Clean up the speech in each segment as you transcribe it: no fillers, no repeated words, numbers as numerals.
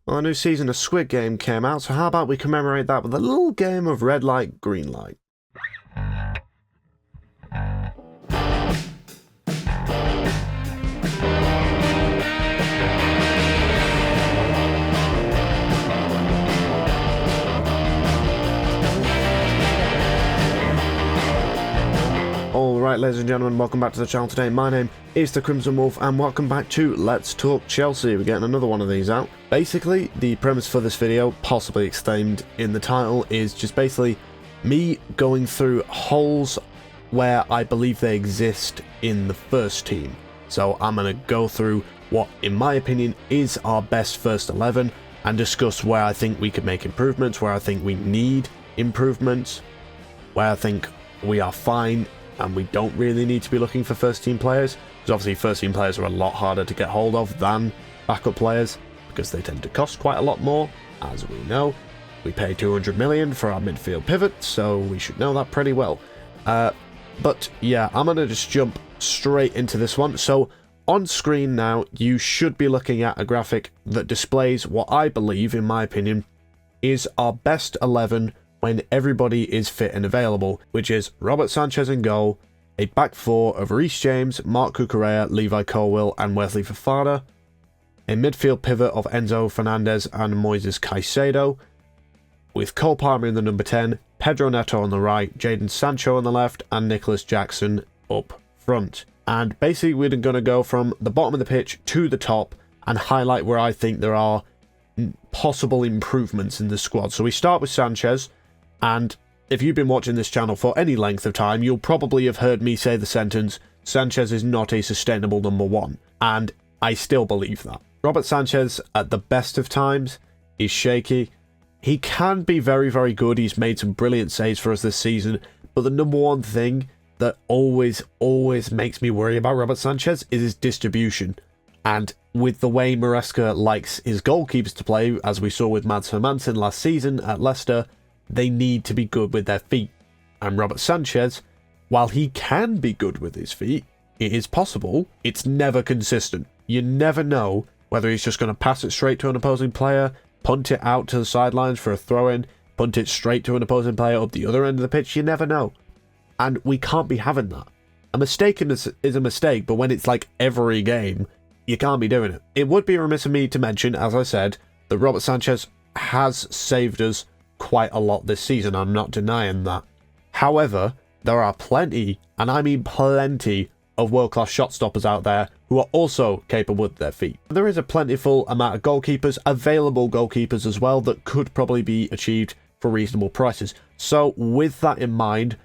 Well, a new season of Squid Game came out, so how about we commemorate that with a little game of red light, green light? Alright, ladies and gentlemen, welcome back to the channel today. My name is the Crimson Wolf, and welcome back to Let's Talk Chelsea. We're getting another one of these out. Basically, the premise for this video, possibly explained in the title, is just basically me going through holes where I believe they exist in the first team. So I'm going to go through what, in my opinion, is our best first 11 and discuss where I think we could make improvements, where I think we need improvements, where I think we are fine and we don't really need to be looking for first team players, because obviously first team players are a lot harder to get hold of than backup players because they tend to cost quite a lot more. As we know, we pay 200 million for our midfield pivot, so we should know that pretty well. But yeah, I'm going to just jump straight into this one. So on screen now, you should be looking at a graphic that displays what I believe, in my opinion, is our best 11 when everybody is fit and available, which is Robert Sanchez in goal, a back four of Reece James, Marc Cucurella, Levi Colwill and Wesley Fofana, a midfield pivot of Enzo Fernandez and Moises Caicedo, with Cole Palmer in the number 10, Pedro Neto on the right, Jadon Sancho on the left, and Nicholas Jackson up front. And basically we're going to go from the bottom of the pitch to the top and highlight where I think there are possible improvements in the squad. So we start with Sanchez. And if you've been watching this channel for any length of time, you'll probably have heard me say the sentence, Sanchez is not a sustainable number one. And I still believe that. Robert Sanchez, at the best of times, is shaky. He can be very, very good. He's made some brilliant saves for us this season. But the number one thing that always makes me worry about Robert Sanchez is his distribution. And with the way Maresca likes his goalkeepers to play, as we saw with Mads Hermansen last season at Leicester, they need to be good with their feet. And Robert Sanchez, while he can be good with his feet, it is possible, it's never consistent. You never know whether he's just going to pass it straight to an opposing player, punt it out to the sidelines for a throw-in, punt it straight to an opposing player up the other end of the pitch. You never know. And we can't be having that. A mistake is a mistake, but when it's like every game, you can't be doing it. It would be remiss of me to mention, as I said, that Robert Sanchez has saved us quite a lot this season. I'm not denying that. However, there are plenty, and I mean plenty, of world-class shot stoppers out there who are also capable with their feet. There is a plentiful amount of goalkeepers, available goalkeepers as well, that could probably be achieved for reasonable prices. So with that in mind,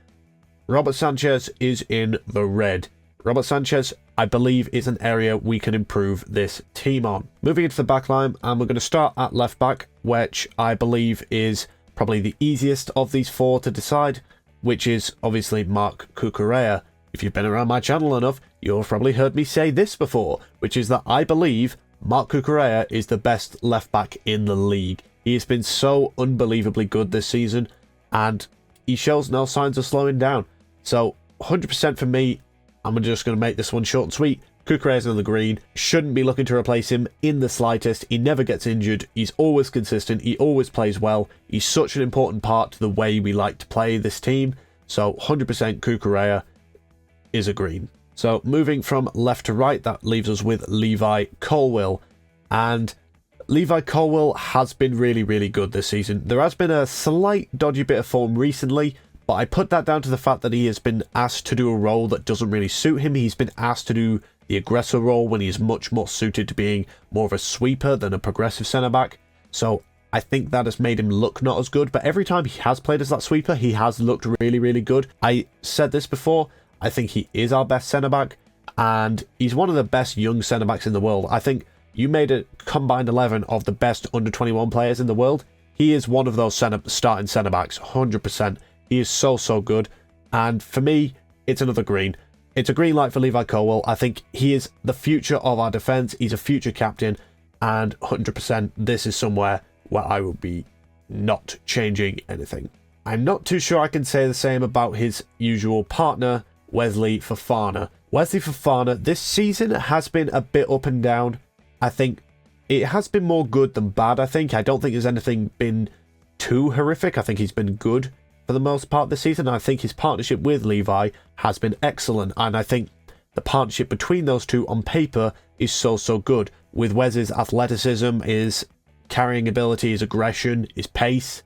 Robert Sanchez is in the red. Robert Sanchez, I believe, is an area we can improve this team on. Moving into the back line, and we're going to start at left back, which I believe is probably the easiest of these four to decide, which is obviously Marc Cucurella. If you've been around my channel enough, you've probably heard me say this before, which is that I believe Marc Cucurella is the best left back in the league. He has been so unbelievably good this season, and he shows no signs of slowing down. So 100% for me. I'm just going to make this one short and sweet. Cucurella's in the green. Shouldn't be looking to replace him in the slightest. He never gets injured. He's always consistent. He always plays well. He's such an important part to the way we like to play this team. So 100% Cucurella is a green. So moving from left to right, that leaves us with Levi Colwill. And Levi Colwill has been really, really good this season. There has been a slight dodgy bit of form recently, but I put that down to the fact that he has been asked to do a role that doesn't really suit him. He's been asked to do the aggressor role when he is much more suited to being more of a sweeper than a progressive centre-back. So I think that has made him look not as good. But every time he has played as that sweeper, he has looked really, really good. I said this before. I think he is our best centre-back. And he's one of the best young centre-backs in the world. I think you made a combined 11 of the best under-21 players in the world. He is one of those starting centre-backs, 100%. He is so good, and for me, it's another green. It's a green light for Levi Colwill. I think he is the future of our defence. He's a future captain, and 100% this is somewhere where I will be not changing anything. I'm not too sure I can say the same about his usual partner, Wesley Fofana. Wesley Fofana this season has been a bit up and down. I think it has been more good than bad, I think. I don't think there's anything been too horrific. I think he's been good for the most part this season. I think his partnership with Levi has been excellent, and I think the partnership between those two on paper is so good. With Wes's athleticism, his carrying ability, his aggression, his pace,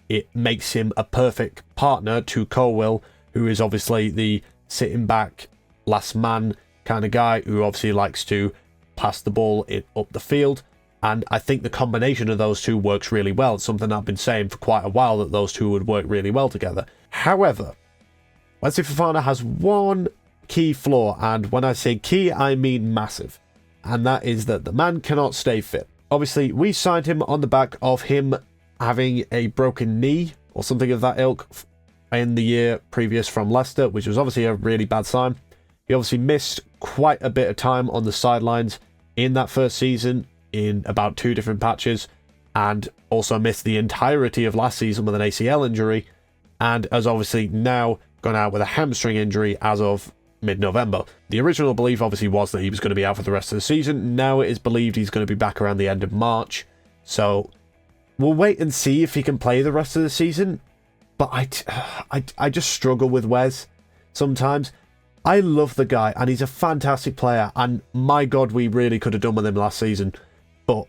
it makes him a perfect partner to Colwill, who is obviously the sitting back, last man kind of guy who obviously likes to pass the ball up the field. And I think the combination of those two works really well. It's something I've been saying for quite a while, that those two would work really well together. However, Wesley Fofana has one key flaw, and when I say key, I mean massive. And that is that the man cannot stay fit. Obviously, we signed him on the back of him having a broken knee or something of that ilk in the year previous from Leicester, which was obviously a really bad sign. He obviously missed quite a bit of time on the sidelines in that first season in about 2 different patches, and also missed the entirety of last season with an ACL injury, and has obviously now gone out with a hamstring injury as of mid-November. The original belief obviously was that he was going to be out for the rest of the season. Now it is believed he's going to be back around the end of March, so we'll wait and see if he can play the rest of the season. But I just struggle with Wes sometimes. I love the guy, and he's a fantastic player, and my God, we really could have done with him last season. But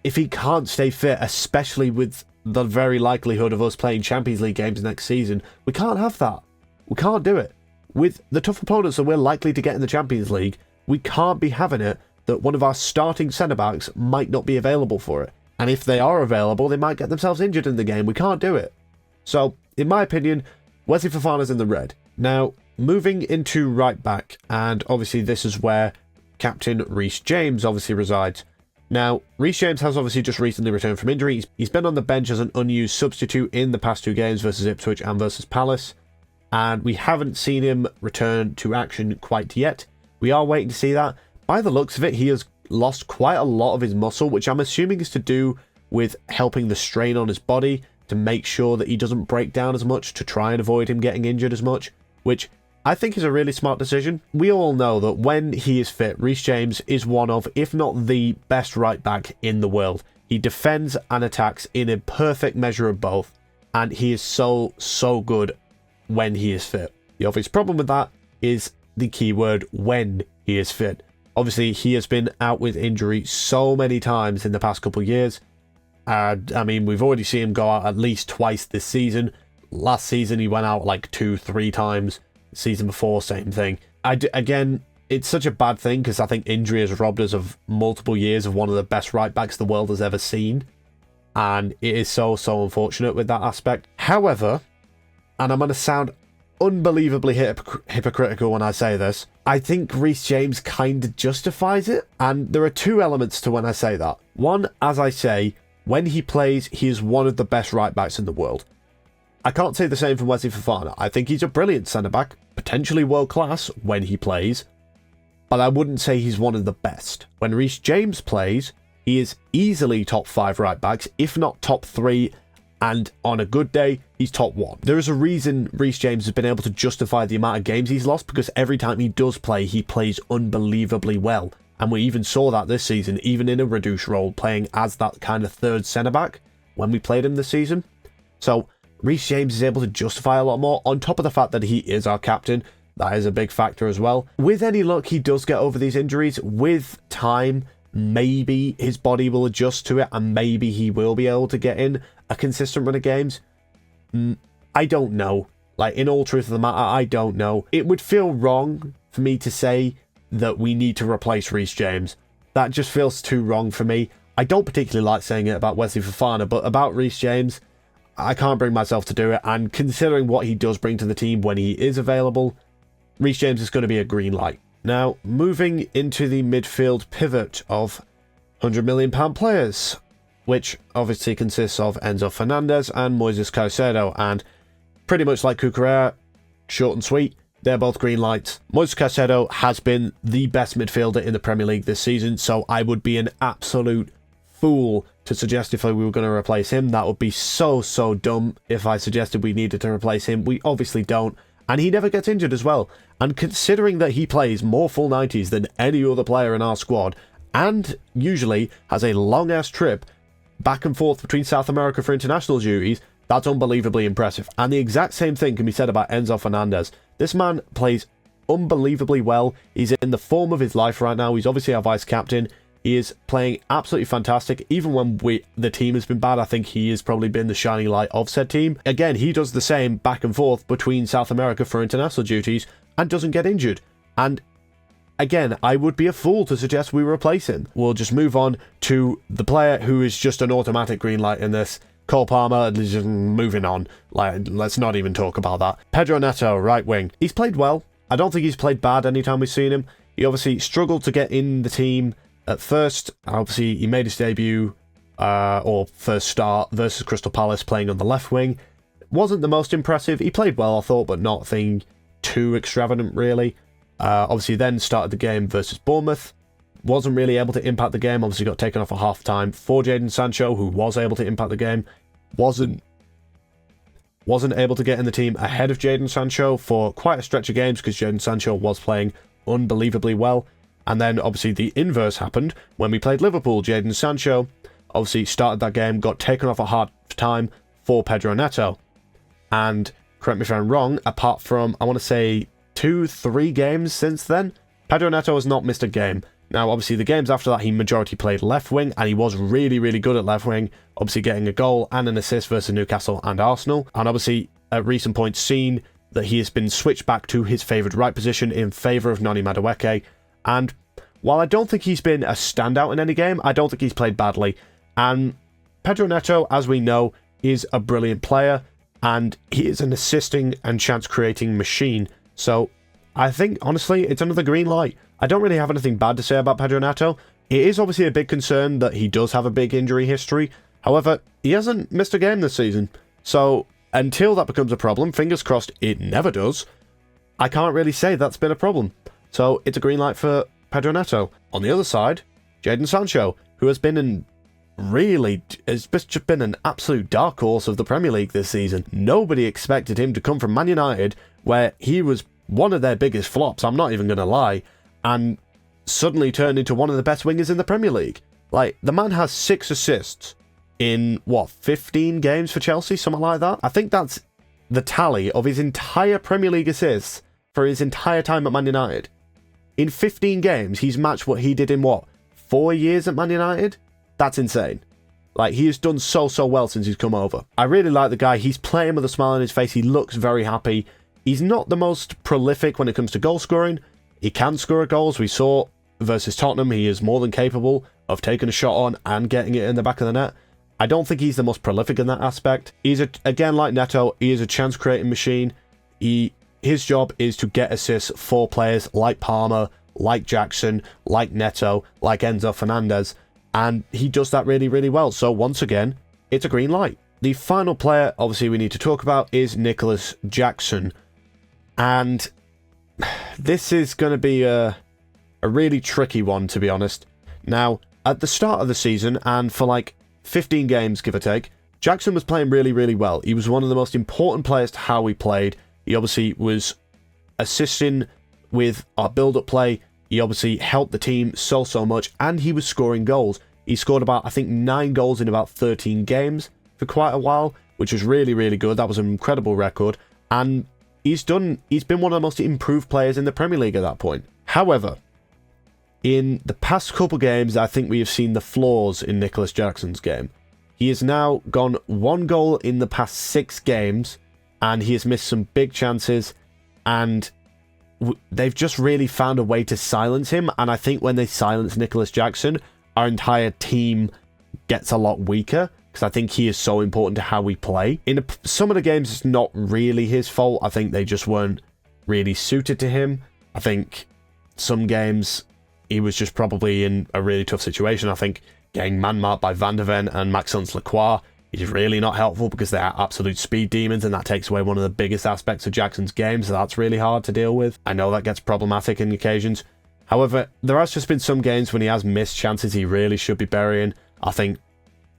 if he can't stay fit, especially with the very likelihood of us playing Champions League games next season, we can't have that. We can't do it. With the tough opponents that we're likely to get in the Champions League, we can't be having it that one of our starting centre-backs might not be available for it. And if they are available, they might get themselves injured in the game. We can't do it. So, in my opinion, Wesley Fofana's in the red. Now, moving into right back, and obviously this is where Captain Reece James obviously resides. Now, Reece James has obviously just recently returned from injury. He's been on the bench as an unused substitute in the past 2 games versus Ipswich and versus Palace, and we haven't seen him return to action quite yet. We are waiting to see that. By the looks of it, he has lost quite a lot of his muscle, which I'm assuming is to do with helping the strain on his body to make sure that he doesn't break down as much, to try and avoid him getting injured as much, which I think is a really smart decision. We all know that when he is fit, Reece James is one of, if not the best right back in the world. He defends and attacks in a perfect measure of both, and he is so good when he is fit. The obvious problem with that is the keyword when he is fit. Obviously, he has been out with injury so many times in the past couple of years. I mean, we've already seen him go out at least twice this season. Last season, he went out like 2-3 times. Season before, same thing. Again, it's such a bad thing because I think injury has robbed us of multiple years of one of the best right backs the world has ever seen. And it is so unfortunate with that aspect. However, and I'm going to sound unbelievably hypocritical when I say this, I think Reece James kind of justifies it. And there are 2 elements to when I say that. One, as I say, when he plays, he is one of the best right backs in the world. I can't say the same for Wesley Fofana. I think he's a brilliant centre-back, potentially world-class when he plays, but I wouldn't say he's one of the best. When Reece James plays, he is easily top 5 right-backs, if not top 3, and on a good day, he's top 1. There is a reason Reece James has been able to justify the amount of games he's lost, because every time he does play, he plays unbelievably well. And we even saw that this season, even in a reduced role, playing as that kind of third centre-back when we played him this season. So Reece James is able to justify a lot more, on top of the fact that he is our captain. That is a big factor as well. With any luck, he does get over these injuries. With time, maybe his body will adjust to it, and maybe he will be able to get in a consistent run of games. I don't know. Like, in all truth of the matter, I don't know. It would feel wrong for me to say that we need to replace Reece James. That just feels too wrong for me. I don't particularly like saying it about Wesley Fofana, but about Reece James, I can't bring myself to do it, and considering what he does bring to the team when he is available, Reece James is going to be a green light. Now, moving into the midfield pivot of £100 million players, which obviously consists of Enzo Fernandez and Moises Caicedo, and pretty much like Cucurella, short and sweet, they're both green lights. Moises Caicedo has been the best midfielder in the Premier League this season, so I would be an absolute fool to suggest if we were going to replace him. That would be so dumb if I suggested we needed to replace him. We obviously don't, and he never gets injured as well. And considering that he plays more full 90s than any other player in our squad, and usually has a long-ass trip back and forth between South America for international duties, that's unbelievably impressive. And the exact same thing can be said about Enzo Fernandez. This man plays unbelievably well. He's in the form of his life right now. He's obviously our vice captain. He is playing absolutely fantastic. Even when the team has been bad, I think he has probably been the shining light of said team. Again, he does the same back and forth between South America for international duties and doesn't get injured. And again, I would be a fool to suggest we replace him. We'll just move on to the player who is just an automatic green light in this. Cole Palmer, just moving on. Like, let's not even talk about that. Pedro Neto, right wing. He's played well. I don't think he's played bad anytime we've seen him. He obviously struggled to get in the team at first. Obviously, he made his debut, or first start, versus Crystal Palace playing on the left wing. Wasn't the most impressive. He played well, I thought, but nothing too extravagant, really. Obviously, then started the game versus Bournemouth. Wasn't really able to impact the game. Obviously, got taken off at half-time for Jadon Sancho, who was able to impact the game. Wasn't able to get in the team ahead of Jadon Sancho for quite a stretch of games because Jadon Sancho was playing unbelievably well. And then, obviously, the inverse happened when we played Liverpool. Jadon Sancho obviously started that game, got taken off at half-time for Pedro Neto. And, correct me if I'm wrong, apart from, I want to say, 2-3 games since then, Pedro Neto has not missed a game. Now, obviously, the games after that, he majority played left wing, and he was really, really good at left wing, obviously getting a goal and an assist versus Newcastle and Arsenal. And obviously, at recent points, seen that he has been switched back to his favoured right position in favour of Noni Madueke. And while I don't think he's been a standout in any game, I don't think he's played badly. And Pedro Neto, as we know, is a brilliant player, and he is an assisting and chance-creating machine. So, I think, honestly, it's another green light. I don't really have anything bad to say about Pedro Neto. It is obviously a big concern that he does have a big injury history. However, he hasn't missed a game this season. So, until that becomes a problem, fingers crossed it never does, I can't really say that's been a problem. So, it's a green light for Pedro Neto. On the other side, Jadon Sancho, who has been has just been an absolute dark horse of the Premier League this season. Nobody expected him to come from Man United, where he was one of their biggest flops, I'm not even going to lie, and suddenly turned into one of the best wingers in the Premier League. Like, the man has 6 assists in, 15 games for Chelsea? Something like that? I think that's the tally of his entire Premier League assists for his entire time at Man United. In 15 games, he's matched what he did in, 4 years at Man United? That's insane. Like, he has done so well since he's come over. I really like the guy. He's playing with a smile on his face. He looks very happy. He's not the most prolific when it comes to goal scoring. He can score goals. We saw versus Tottenham, he is more than capable of taking a shot on and getting it in the back of the net. I don't think he's the most prolific in that aspect. He's, again, like Neto, he is a chance-creating machine. His job is to get assists for players like Palmer, like Jackson, like Neto, like Enzo Fernandez, and he does that really, really well. So, once again, it's a green light. The final player, obviously, we need to talk about is Nicholas Jackson. And this is going to be a really tricky one, to be honest. Now, at the start of the season, and for 15 games, give or take, Jackson was playing really, really well. He was one of the most important players to how we played. He obviously was assisting with our build-up play. He obviously helped the team so much, and he was scoring goals. He scored about, I think, 9 goals in about 13 games for quite a while, which was really, really good. That was an incredible record, and he's been one of the most improved players in the Premier League at that point. However, in the past couple games, I think we have seen the flaws in Nicholas Jackson's game. He has now gone 1 goal in the past 6 games, and he has missed some big chances, and they've just really found a way to silence him. And I think when they silence Nicholas Jackson, our entire team gets a lot weaker, because I think he is so important to how we play. In some of the games, it's not really his fault. I think they just weren't really suited to him. I think some games he was just probably in a really tough situation. I think getting man-marked by Van de Ven and Maxence Lacroix is really not helpful, because they're absolute speed demons, and that takes away one of the biggest aspects of Jackson's game, so that's really hard to deal with. I know that gets problematic in occasions. However, there has just been some games when he has missed chances he really should be burying. I think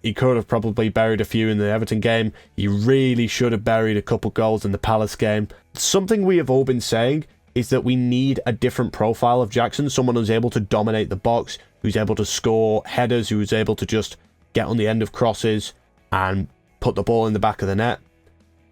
he could have probably buried a few in the Everton game. He really should have buried a couple goals in the Palace game. Something we have all been saying is that we need a different profile of Jackson, someone who's able to dominate the box, who's able to score headers, who's able to just get on the end of crosses and put the ball in the back of the net.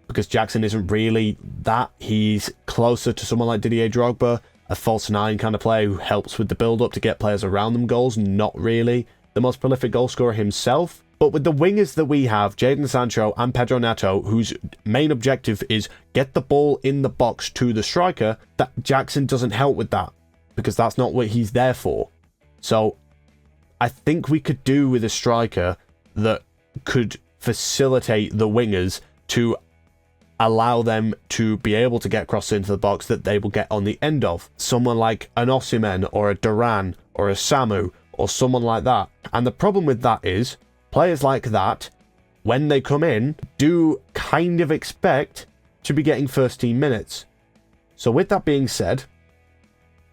Because Jackson isn't really that. He's closer to someone like Didier Drogba, a false nine kind of player who helps with the build-up to get players around them goals, not really the most prolific goal scorer himself. But with the wingers that we have, Jadon Sancho and Pedro Neto, whose main objective is get the ball in the box to the striker, that Jackson doesn't help with that, because that's not what he's there for. So I think we could do with a striker that could facilitate the wingers to allow them to be able to get crosses into the box that they will get on the end of. Someone like an Osimhen or a Duran or a Samu or someone like that. And the problem with that is players like that, when they come in, do kind of expect to be getting first team minutes. So with that being said,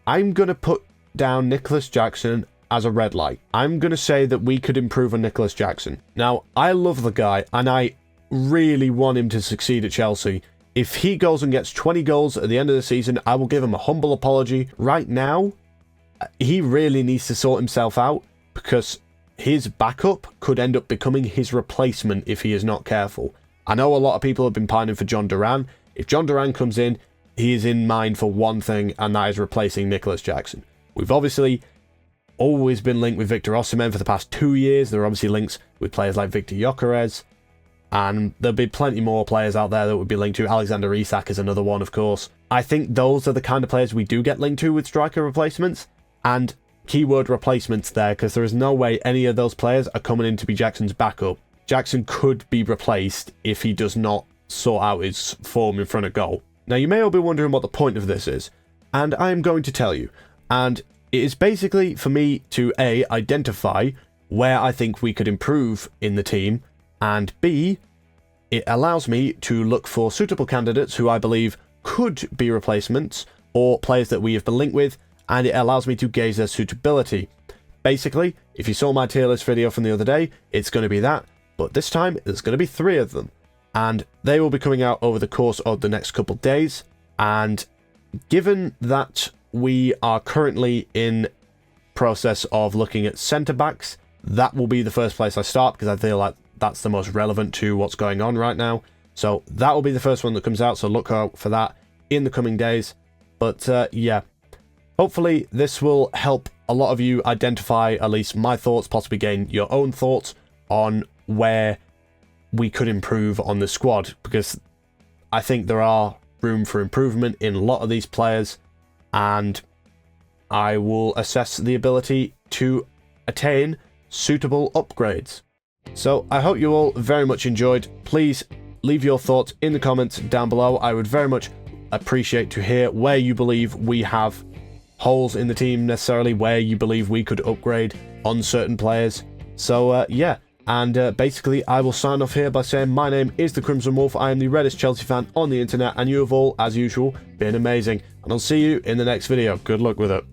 I'm going to put down Nicholas Jackson as a red light. I'm going to say that we could improve on Nicholas Jackson. Now, I love the guy and I really want him to succeed at Chelsea. If he goes and gets 20 goals at the end of the season, I will give him a humble apology. Right now, he really needs to sort himself out, because his backup could end up becoming his replacement if he is not careful. I know a lot of people have been pining for John Duran. If John Duran comes in, he is in mind for one thing, and that is replacing Nicholas Jackson. We've obviously always been linked with Victor Osimhen for the past 2 years. There are obviously links with players like Victor Gyökeres, and there'll be plenty more players out there that would be linked to. Alexander Isak is another one, of course. I think those are the kind of players we do get linked to with striker replacements, and keyword replacements there, because there is no way any of those players are coming in to be Jackson's backup. Jackson could be replaced if he does not sort out his form in front of goal. Now, you may all be wondering what the point of this is, and I am going to tell you. And it is basically for me to A, identify where I think we could improve in the team, and B, it allows me to look for suitable candidates who I believe could be replacements or players that we have been linked with, and it allows me to gauge their suitability. Basically, if you saw my tier list video from the other day, it's going to be that, but this time there's going to be 3 of them, and they will be coming out over the course of the next couple days. And given that we are currently in process of looking at centre backs, that will be the first place I start, because I feel like that's the most relevant to what's going on right now. So that will be the first one that comes out, so look out for that in the coming days. But yeah, hopefully this will help a lot of you identify at least my thoughts, possibly gain your own thoughts on where we could improve on the squad, because I think there are room for improvement in a lot of these players, and I will assess the ability to attain suitable upgrades. So I hope you all very much enjoyed. Please leave your thoughts in the comments down below. I would very much appreciate to hear where you believe we have holes in the team, necessarily where you believe we could upgrade on certain players. So yeah, and basically I will sign off here by saying my name is the Crimson Wolf. I am the reddest Chelsea fan on the internet, and you have all, as usual, been amazing, and I'll see you in the next video. Good luck with it.